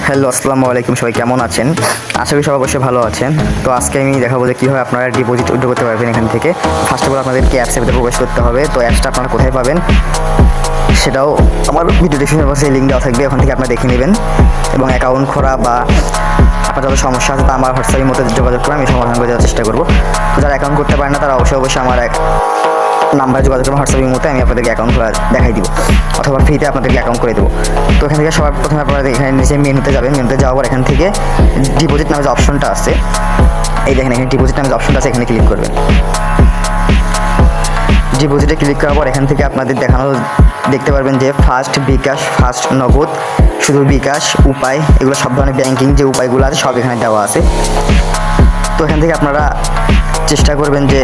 Hello, আসসালামু আলাইকুম। সবাই কেমন আছেন? আশা করি সবাই অবশ্যই ভালো আছেন। তো আজকে আমি দেখাবো যে কীভাবে আপনারা ডিপোজিট উইথড্র করতে পারবেন এখান থেকে। ফার্স্ট অফ অল আপনাদেরকে অ্যাপসের ভিতরে প্রবেশ করতে হবে। তো অ্যাপসটা আপনারা কোথায় পাবেন সেটাও আমার ভিডিও ডিসক্রিপশন বক্সে লিঙ্ক দেওয়া থাকবে, ওখান থেকে আপনারা দেখে নেবেন। এবং অ্যাকাউন্ট খোলা বা আপনার যত সমস্যা আছে তা আমার হোয়াটসঅ্যাপের মধ্যে যোগাযোগ করে আমি সমাধান করে দেওয়ার চেষ্টা করবো। তো যারা অ্যাকাউন্ট করতে পারেন না তারা অবশ্যই আমার এক নাম্বার যোগাযোগ করবেন হোয়াটসঅ্যাপের মধ্যে, আমি আপনাদেরকে অ্যাকাউন্ট খোলা দেখাই দিব অথবা ফ্রিতে আপনাদেরকে অ্যাকাউন্ট করে দেবো। তো এখান থেকে সবার প্রথমে আপনারা এখানে নিচে মেনুতে যাবেন। মেনুতে যাওয়ার পর এখান থেকে ডিপোজিট নামে যে অপশনটা আছে, এই দেখেন এখানে ডিপোজিট নামে যে অপশনটা আছে এখানে ক্লিক করবেন। ডিপোজিটে ক্লিক করার পর এখান থেকে আপনাদের দেখতে পারবেন যে ফার্স্ট বিকাশ, ফার্স্ট নগদ, শুধু বিকাশ, উপায়, এগুলো সব ধরনের ব্যাংকিং যে উপায়গুলো আছে সব এখানে দেওয়া আছে। তো এখান থেকে আপনারা চেষ্টা করবেন যে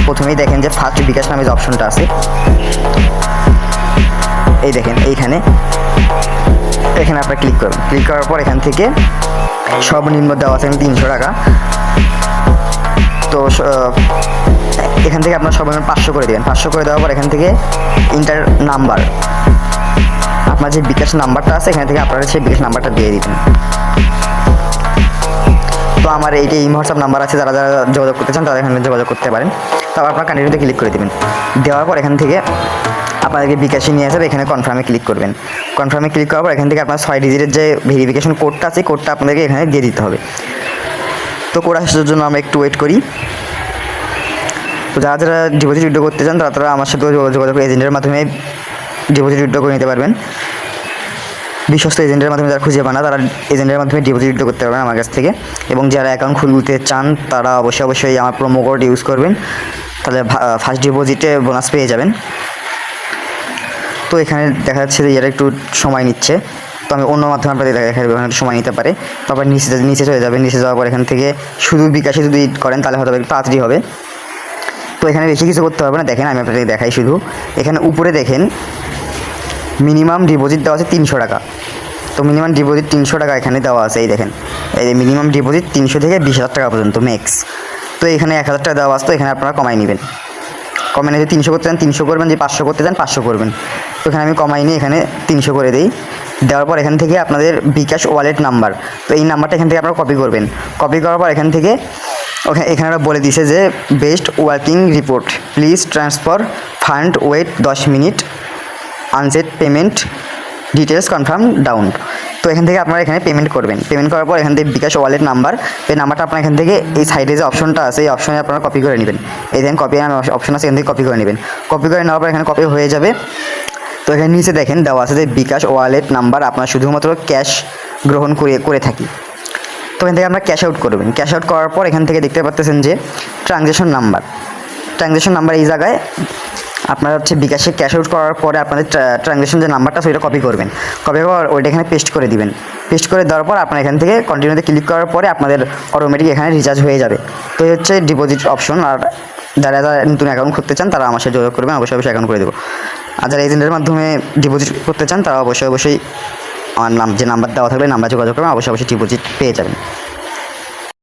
প্রথমেই দেখেন যে ফার্স্ট বিকাশ নামে যে অপশনটা আছে, এই দেখেন এখানে আপনারা ক্লিক করবেন। ক্লিক করার পর এখান থেকে সর্বনিম্ন দেওয়া আছে 300 টাকা। তো এখান থেকে আপনার সর্বনিম্ন 500 করে দেবেন। 500 করে দেওয়ার পর এখান থেকে ইন্টার নাম্বার, আপনার যে বিকাশ নাম্বারটা আছে এখান থেকে আপনারা সেই বিকাশ নাম্বারটা দিয়ে দিবেন। তো আমার এই হোয়াটসঅ্যাপ নাম্বার আছে, যারা যোগাযোগ করতে চান তারা এখানে যোগাযোগ করতে পারেন। তারপর আপনার কন্টিনিউতে ক্লিক করে দেবেন। দেওয়ার পর এখান থেকে আপনাদেরকে বিকাশে নিয়ে যাবে, এখানে কনফার্মে ক্লিক করবেন। কনফার্মে ক্লিক করার পর এখান থেকে আপনার 6 ডিজিটের যে ভেরিফিকেশন কোডটা আছে, কোডটা আপনাদেরকে এখানে দিয়ে দিতে হবে। তো কোড আসার জন্য আমরা একটু ওয়েট করি। তো যারা ডিপোজিট উইথড্র করতে চান তারা আমার সাথে যোগাযোগ করে এজেন্টের মাধ্যমে ডিপোজিট উইথড্র করে নিতে পারবেন। বিশ্বস্ত এজেন্টের মাধ্যমে যারা খুঁজে পান না তারা এজেন্টের মাধ্যমে ডিপোজিট উইথড্র করতে পারবেন আমার কাছ থেকে। এবং যারা অ্যাকাউন্ট খুলতে চান তারা অবশ্যই আমার প্রোমো কোড ইউজ করবেন, তাহলে ফার্স্ট ডিপোজিটে বোনাস পেয়ে যাবেন। তো এখানে দেখা যাচ্ছে যে এটা একটু সময় নিচ্ছে, তো আমি অন্য মাধ্যমে আপনাদের দেখাবো, এখানে একটু সময় নিতে পারে। তারপর নিচে চলে যাবেন। নিচে যাওয়ার পর এখান থেকে শুধু বিকাশে যদি করেন তাহলে হয়তো একটু তাড়াতাড়ি হবে। তো এখানে বেশি কিছু করতে হবে না, দেখেন আমি আপনাদেরকে দেখাই শুধু। এখানে উপরে দেখেন মিনিমাম ডিপোজিট দেওয়া আছে 300 টাকা। তো মিনিমাম ডিপোজিট 300 টাকা এখানে দেওয়া আছে, এই দেখেন এই মিনিমাম ডিপোজিট 300 থেকে 20,000 টাকা পর্যন্ত ম্যাক্স। তো এখানে 1,000 টাকা দেওয়া আছে, তো এখানে আপনারা কমাই নেবেন। কমাই নিয়ে যদি 300 করতে চান 300 করবেন, যদি 500 করতে চান 500 করবেন। তো এখানে আমি কমাই নিয়ে এখানে 300 করে দিই। দেওয়ার পর এখান থেকে আপনাদের বিকাশ ওয়ালেট নাম্বার, তো এই নাম্বারটা এখান থেকে আপনারা কপি করবেন। কপি করার পর এখানে থেকে এখানে বলে দিছে যে best working report, please transfer fund, wait 10 minute, unset payment details confirm down. তো এখান থেকে আপনারা এখানে পেমেন্ট করবেন। পেমেন্ট করার পর এখান থেকে বিকাশ ওয়ালেট নাম্বার, এই নাম্বারটা আপনার এখান থেকে এই সাইডে যে অপশনটা আছে এই অপশনে আপনারা কপি করে নেবেন। এই দেখেন কপি অপশন আছে, এখান থেকে কপি করে নেবেন। কপি করে নেওয়ার পর এখানে কপি হয়ে যাবে। তো এখানে নিচে দেখেন দেওয়া আছে যে বিকাশ ওয়ালেট নাম্বার আপনারা শুধুমাত্র ক্যাশ গ্রহণ করে থাকি। তো এখান থেকে আমরা ক্যাশ আউট করবেন। ক্যাশ আউট করার পর এখান থেকে দেখতে পাচ্ছেন যে ট্রানজ্যাকশন নাম্বার এই জায়গায় আপনারা বিকাশে ক্যাশ আউট করার পরে আপনাদের ট্রানজ্যাকশন যে নাম্বারটা সেটা কপি করবেন। কপি করার ওইটা এখানে পেস্ট করে দিবেন। পেস্ট করে দেওয়ার পর আপনারা এখান থেকে কন্টিনিউতে ক্লিক করার পরে আপনাদের অটোমেটিক এখানে রিচার্জ হয়ে যাবে। তো এই হচ্ছে ডিপোজিট অপশন। আর যারা নতুন অ্যাকাউন্ট করতে চান তারা আমার সাথে যোগাযোগ করবেন, অবশ্যই অ্যাকাউন্ট করে দেবো। আর যারা এজেন্টের মাধ্যমে ডিপোজিট করতে চান তারা অবশ্যই আমার যে নাম্বার দেওয়া থাকবে নাম্বার যোগাযোগ করবেন, অবশ্যই ডিপোজিট পেয়ে যাবেন।